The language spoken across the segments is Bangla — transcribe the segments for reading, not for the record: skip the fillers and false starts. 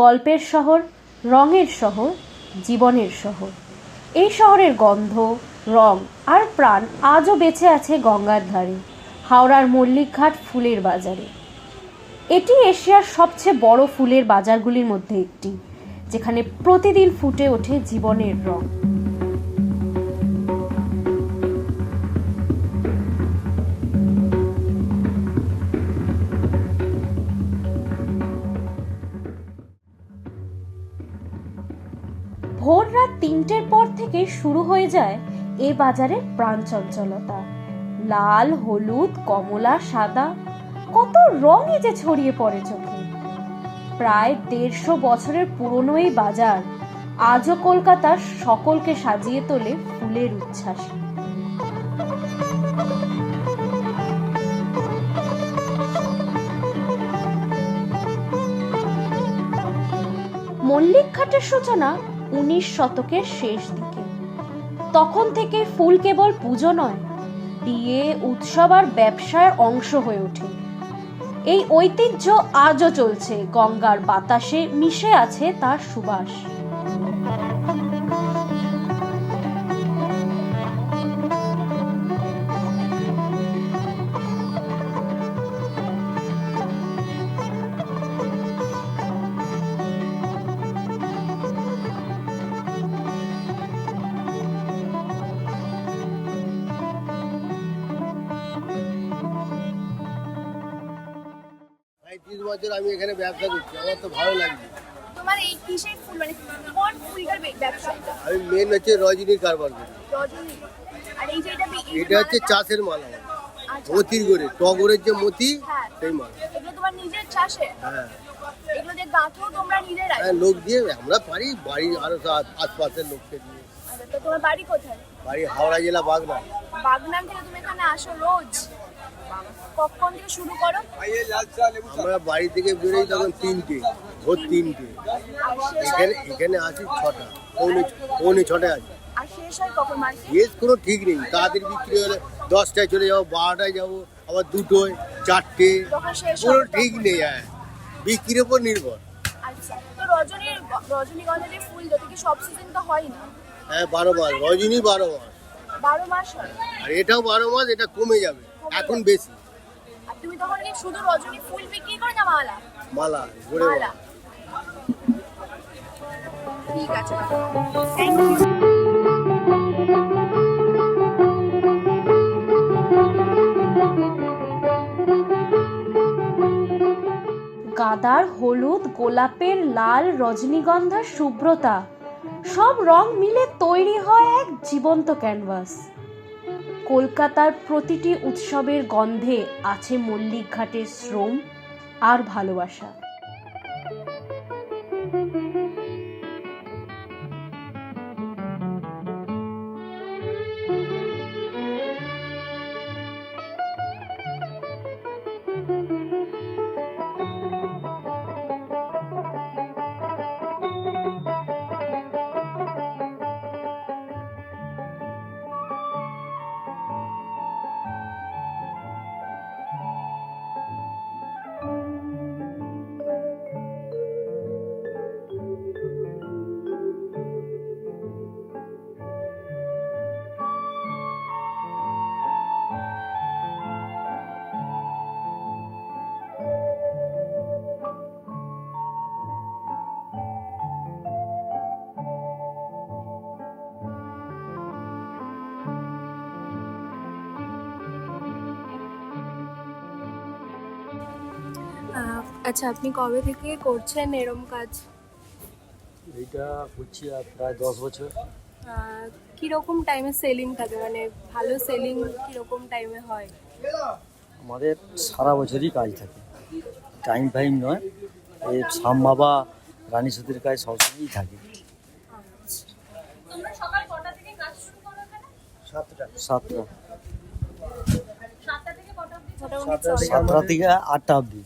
গল্পের শহর, রঙের শহর, জীবনের শহর। এই শহরের গন্ধ, রং আর প্রাণ আজও বেঁচে আছে গঙ্গার ধারে, হাওড়ার মল্লিকঘাট ফুলের বাজারে। এটি এশিয়ার সবচেয়ে বড় ফুলের বাজারগুলির মধ্যে একটি, যেখানে প্রতিদিন ফুটে ওঠে জীবনের রং। ভোর রাত ৩টের পর থেকে শুরু হয়ে যায় এ বাজারে প্রাণচঞ্চলতা। লাল, হলুদ, কমলা, সাদা, কত রঙই যে ছড়িয়ে পড়ে চোখে। প্রায় ১৫০ বছরের পুরনো এই বাজার আজও কলকাতার সকলকে সাজিয়ে তোলে ফুলের উচ্ছ্বাসে। মল্লিকঘাটের সূচনা ১৯ শতকের শেষ দিকে। তখন থেকে ফুল কেবল পুজো নয়, বিয়ে, উৎসব আর ব্যবসার অংশ হয়ে ওঠে। এই ঐতিহ্য আজও চলছে, গঙ্গার বাতাসে মিশে আছে তার সুবাস। বছর আমি এখানে ব্যবসা করছি, আমার তো ভালো লাগছে। তোমার এই কিসের ফুল, মানে কোন ফুলটার ব্যবসা? আমি মেন হচ্ছে রজনীর কারবার করি। রজনী। আর এই যে এটা হচ্ছে চাষের মাল আমার, মতির করে টগরের যে মতি, সেই মাল। এগুলো তোমার নিজের চাষে? হ্যাঁ। এগুলো যে গাঁথো তোমরা নিজেরাই? হ্যাঁ, লোক দিয়ে আমরা পারি, বাড়ি আরো আশপাশের লোককে দিয়ে। আচ্ছা, তো তোমার বাড়ি কোথায়? বাড়ি হাওড়া জেলা বাগনান। বাগনান থেকে তুমি এখানে আসো রোজ? কখন থেকে শুরু করো? আমরা বাড়ি থেকে বেরোই তখন ৩টে, ভোর ৩টে। এখানে আসি ৬টা, পৌনে ৬টায় আসি। আর শেষ হয় কখন মার্কেট? শেষ কোনো ঠিক নেই, তাড়াতাড়ি বিক্রি হলে 10টায় চলে যাবো, 12টায় যাবো, আবার 2টোয়, 4টে, কোনো ঠিক নেই। হ্যাঁ, বিক্রির উপর নির্ভর। আচ্ছা, তো রজনীগন্ধার যে ফুল, যদি কি সব সিজন তো হয় না? হ্যাঁ, 12 মাস রজনী, 12 মাস। 12 মাস হয়? আর এটাও 12 মাস, এটা কমে যাবে এখন বেশি। আর তুমি তখন কি শুধু রজনী ফুল বিক্রি করো না মালা? মালা ঘুরে মালা। ঠিক আছে, থ্যাংক ইউ। গাঁদার হলুদ, গোলাপের লাল, রজনীগন্ধার শুভ্রতা, সব রং মিলে তৈরি হয় এক জীবন্ত ক্যানভাস। কলকাতার প্রতিটি উৎসবের গন্ধে আছে মল্লিকঘাটের শ্রম আর ভালোবাসা। আচ্ছা, আপনি কবে থেকে করছেন এরম কাজ? এইটা করছি প্রায় 10 বছর। কিরকম টাইমে সেলিং থাকে, মানে ভালো সেলিং কিরকম টাইমে হয়? আমাদের সারা বছরই কাজ থাকে, টাইম ফাইম নয়। এই শ্যামা বা রানী সুতির কাজ সবসময়ই থাকে। তোমরা সকাল কটা থেকে কাজ শুরু করো এখানে? 7টা। 7টা 7টা থেকে কটা অবধি? 7টা থেকে 8টা অবধি।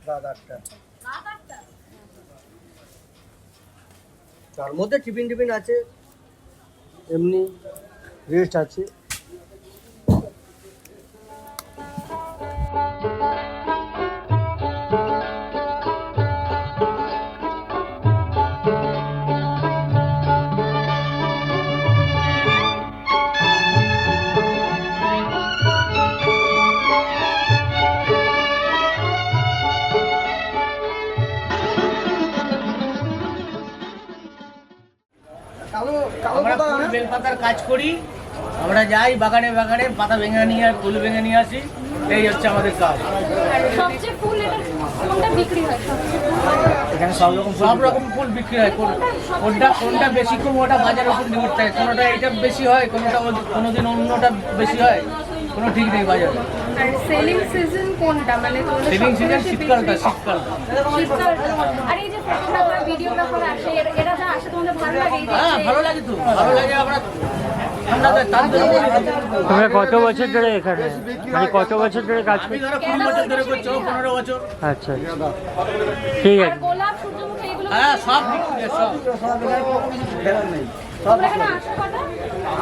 রাত 8টা। রাত 8টা? তার মধ্যে টিফিন আছে, এমনি রেস্ট আছে। কাজ করি, আমরা যাই বাগানে বাগানে পাতা ভেঙে নিয়ে ফুল ভেঙে নিয়ে আসি, এই হচ্ছে আমাদের কাজ। আর সবচেয়ে ফুল এটা কোনটা বিক্রি হয় সবচেয়ে এখানে সব রকম ফুল বিক্রি হয়। কোনটা বেশি কম ওটা বাজারের উপর নির্ভর থাকে। কোনোটা এটা বেশি হয়, কোনোদিন অন্যটা বেশি হয়, কোনো ঠিক নেই বাজারে। আর সেলিং সিজন কোনটা মানে সেলিং সিজন শীতকালটা। শীতকাল। আর এই যে ফটোগ্রাফার ভিডিওগ্রাফার আসে এরা যা আসে তোমাদের ভালো লাগে? হ্যাঁ ভালো লাগে তো, ভালো লাগে। আমরা তার জন্য তোমরা কত বছর ধরে এখানে, মানে কত বছর ধরে কাজ আমি করছো? ধরো 20 বছর ধরে করছি, 15 বছর। আচ্ছা ঠিক আর আছে। গোলাপ সূর্যমুখী এগুলো হ্যাঁ সব বিক্রি হয়, সব। তোমরা এখানে আসো কটা?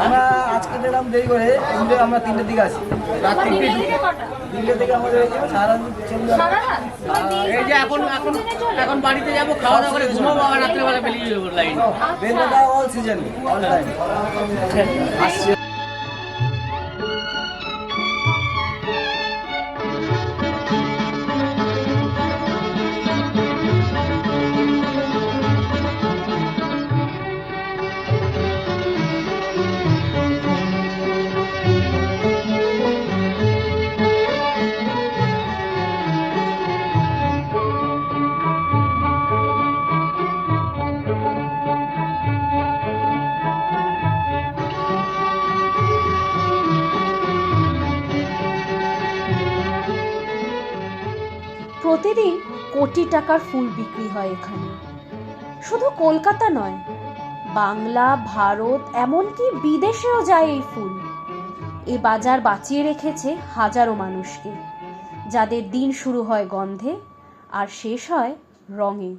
আমরা আজকে দিলাম দেরি করে, এমনি আমরা 3টের দিকে আসি। তোমার দিনে দিনে কটা? 3টে থেকে আমাদের সারা চলে যায়। সারা রাত? এই যে এখন বাড়িতে যাবো, খাওয়া দাওয়া করে ঘুমাবো, আবার রাত্রেবেলা বেরিয়ে যাবো লাইন। বেলপাতা অল সিজন, অল টাইম। প্রতিদিন কোটি টাকার ফুল বিক্রি হয় এখানে। শুধু কলকাতা নয়, বাংলা, ভারত, এমনকি বিদেশেও যায় এই ফুল। এ বাজার বাঁচিয়ে রেখেছে হাজারো মানুষকে, যাদের দিন শুরু হয় গন্ধে আর শেষ হয় রঙে।